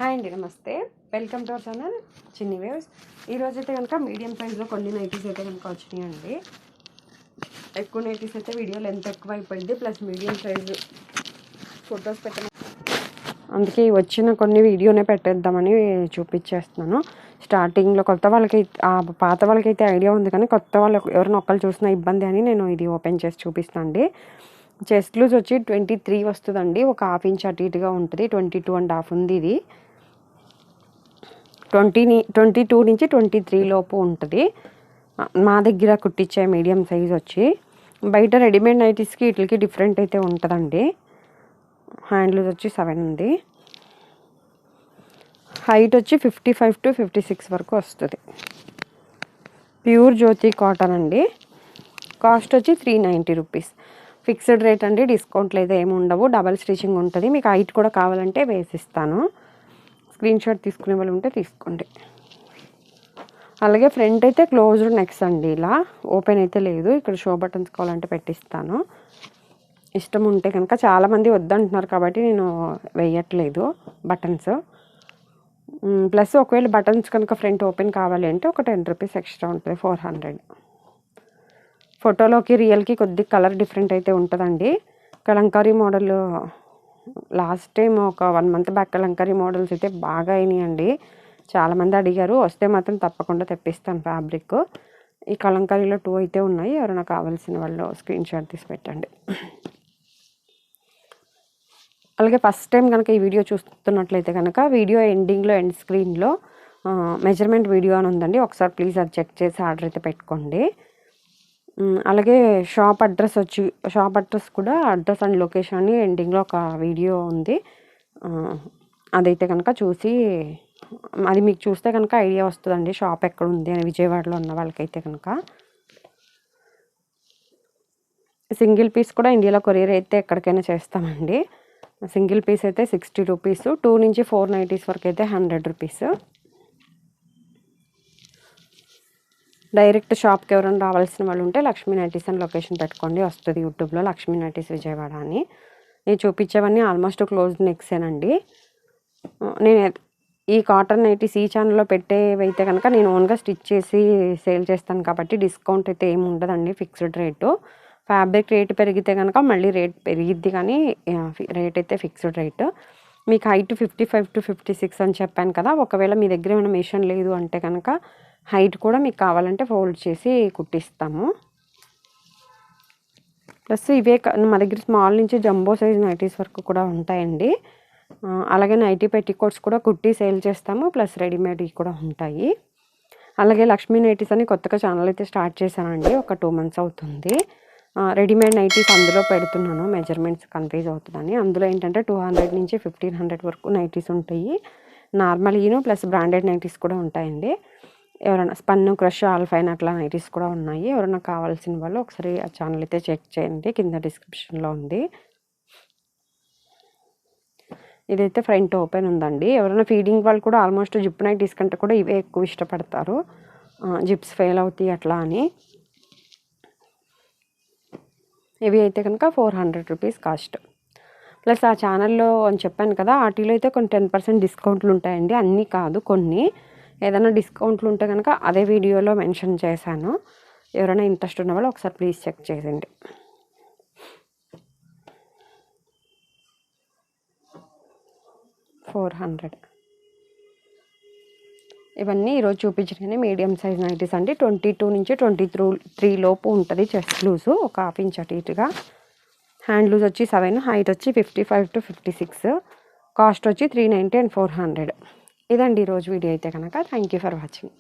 Hi అండి, నమస్తే. Welcome to our channel చిన్ని వేవ్స్. ఈరోజు అయితే కనుక మీడియం సైజులో కొన్ని నైటీస్ అయితే కనుక వచ్చినాయండి. ఎక్కువ నైటీస్ అయితే వీడియో లెంత్ ఎక్కువ అయిపోయింది, ప్లస్ మీడియం సైజు ఫొటోస్ పెట్టడం, అందుకే వచ్చిన కొన్ని వీడియోనే పెట్టేద్దామని చూపించేస్తున్నాను. స్టార్టింగ్లో కొత్త వాళ్ళకి పాత వాళ్ళకైతే ఐడియా ఉంది, కానీ కొత్త వాళ్ళు ఎవరైనా ఒక్కరు చూసినా ఇబ్బంది అని నేను ఇది ఓపెన్ చేసి చూపిస్తాను అండి. చెస్ట్ లూజ్ వచ్చి 23 వస్తుందండి, ఒక హాఫ్ ఇంచ్ అటు ఇటుగా ఉంటుంది. 22.5 ఉంది. ఇది 22 నుంచి 23 లోపు ఉంటుంది. మా దగ్గర కుట్టించే మీడియం సైజ్ వచ్చి. బయట రెడీమేడ్ నైటీస్కి వీటికి డిఫరెంట్ అయితే ఉంటుందండి. హ్యాండ్ లూజ్ వచ్చి 7 ఉంది. హైట్ వచ్చి 55 to 56 వరకు వస్తుంది. ప్యూర్ జ్యోతి కాటన్ అండి. కాస్ట్ వచ్చి 390 రూపీస్. ఫిక్స్డ్ రేట్ అండి, డిస్కౌంట్లు అయితే ఏమి ఉండవు. డబల్ స్టిచింగ్ ఉంటుంది. మీకు హైట్ కూడా కావాలంటే వేసిస్తాను. స్క్రీన్ షాట్ తీసుకునే వాళ్ళు ఉంటే తీసుకోండి. అలాగే ఫ్రంట్ అయితే క్లోజ్డ్ నెక్స్ అండి, ఇలా ఓపెన్ అయితే లేదు. ఇక్కడ షో బటన్స్ కావాలంటే పెట్టిస్తాను. ఇష్టం ఉంటే కనుక, చాలామంది వద్దంటున్నారు కాబట్టి నేను వేయట్లేదు బటన్స్. ప్లస్ ఒకవేళ బటన్స్ కనుక ఫ్రంట్ ఓపెన్ కావాలి అంటే ఒక 10 రూపీస్ ఎక్స్ట్రా ఉంటుంది, 400. ఫోటోలోకి రియల్కి కొద్ది కలర్ డిఫరెంట్ అయితే ఉంటుందండి. కలంకారీ మోడల్ లాస్ట్ టైం ఒక 1 మంత్ బ్యాక్ కలంకారీ మోడల్స్ అయితే బాగా అయినాయండి. చాలామంది అడిగారు. వస్తే మాత్రం తప్పకుండా తెప్పిస్తాను ఫ్యాబ్రిక్. ఈ కలంకారీలో 2 అయితే ఉన్నాయి. ఎవరైనా కావాల్సిన వాళ్ళు స్క్రీన్ షాట్ తీసి పెట్టండి. అలాగే ఫస్ట్ టైం కనుక ఈ వీడియో చూస్తున్నట్లయితే కనుక వీడియో ఎండింగ్లో ఎండ్ స్క్రీన్లో మెజర్మెంట్ వీడియో అని ఉందండి. ఒకసారి ప్లీజ్ అది చెక్ చేసి ఆర్డర్ అయితే పెట్టుకోండి. అలాగే షాప్ అడ్రస్ కూడా అడ్రస్ అండ్ లొకేషన్ అని ఎండింగ్లో ఒక వీడియో ఉంది. అదైతే కనుక చూసి, అది మీకు చూస్తే కనుక ఐడియా వస్తుందండి షాప్ ఎక్కడ ఉంది అని. విజయవాడలో ఉన్న వాళ్ళకైతే కనుక సింగిల్ పీస్ కూడా ఇండియాలో కొరియర్ అయితే ఎక్కడికైనా చేస్తామండి. సింగిల్ పీస్ అయితే 60 రూపీస్. 2 నుంచి 4 నైటీస్ వరకు అయితే 100 రూపీస్. డైరెక్ట్ షాప్కి ఎవరైనా రావాల్సిన వాళ్ళు ఉంటే లక్ష్మీ నైటీస్ అని లొకేషన్ పెట్టుకోండి, వస్తుంది యూట్యూబ్లో లక్ష్మీ నైటీస్ విజయవాడ అని. నేను చూపించేవన్నీ ఆల్మోస్ట్ క్లోజ్డ్ నెక్సేనండి. నేను ఈ కాటన్ నైటీస్ ఈ ఛానల్లో పెట్టేవైతే కనుక నేను ఓన్గా స్టిచ్ చేసి సేల్ చేస్తాను కాబట్టి డిస్కౌంట్ అయితే ఏమి ఉండదండి, ఫిక్స్డ్ రేటు. ఫ్యాబ్రిక్ రేట్ పెరిగితే కనుక మళ్ళీ రేట్ పెరిగిద్ది, కానీ రేట్ అయితే ఫిక్స్డ్ రేటు. మీకు హైట్ 55 to 56 అని చెప్పాను కదా. ఒకవేళ మీ దగ్గర ఏమైనా మిషన్ లేదు అంటే కనుక హైట్ కూడా మీకు కావాలంటే ఫోల్డ్ చేసి కుట్టిస్తాము. ప్లస్ ఇవే మా దగ్గర స్మాల్ నుంచి జంబో సైజ్ నైటీస్ వరకు కూడా ఉంటాయండి. అలాగే నైటీ పెట్టికోట్స్ కూడా కుట్టి సేల్ చేస్తాము, ప్లస్ రెడీమేడ్ కూడా ఉంటాయి. అలాగే లక్ష్మీ నైటీస్ అని కొత్తగా ఛానల్ అయితే స్టార్ట్ చేశానండి, ఒక 2 మంత్స్ అవుతుంది. రెడీమేడ్ నైటీస్ అందులో పెడుతున్నాను, మెజర్మెంట్స్ కన్ఫ్యూజ్ అవుతుందని. అందులో ఏంటంటే 200 నుంచి 1500 వరకు నైటీస్ ఉంటాయి. నార్మల్ ప్లస్ బ్రాండెడ్ నైటీస్ కూడా ఉంటాయండి. ఎవరైనా స్పన్ను, క్రష్, ఆల్ఫైన్ అట్లా నైటీస్ కూడా ఉన్నాయి. ఎవరైనా కావాల్సిన వాళ్ళు ఒకసారి ఆ ఛానల్ అయితే చెక్ చేయండి, కింద డిస్క్రిప్షన్లో ఉంది. ఇదైతే ఫ్రంట్ ఓపెన్ ఉందండి. ఎవరైనా ఫీడింగ్ వాళ్ళు కూడా ఆల్మోస్ట్ జిప్ నైటీస్ కంటే కూడా ఇవే ఎక్కువ ఇష్టపడతారు, జిప్స్ ఫెయిల్ అవుతాయి అట్లా అని. ఇవి అయితే కనుక 400 రూపీస్ కాస్ట్. ప్లస్ ఆ ఛానల్లో అని చెప్పాను కదా, వాటిలో అయితే కొన్ని 10% డిస్కౌంట్లు ఉంటాయండి, అన్నీ కాదు కొన్ని. ఏదైనా డిస్కౌంట్లు ఉంటే కనుక అదే వీడియోలో మెన్షన్ చేశాను. ఎవరైనా ఇంట్రెస్ట్ ఉన్న వాళ్ళు ఒకసారి ప్లీజ్ చెక్ చేయండి. $400. ఇవన్నీ ఈరోజు చూపించిన మీడియం సైజ్ నైటీస్ అండి. 22 నుంచి 23 లోపు ఉంటుంది చెస్ట్ లూజు, ఒక హాఫ్ ఇంచ్ అటు ఇటుగా. హ్యాండ్ లూజ్ వచ్చి 7, హైట్ వచ్చి 55 to 56. కాస్ట్ వచ్చి 390 and 400. ఇదండి ఈరోజు వీడియో అయితే కనుక. Thank you for watching.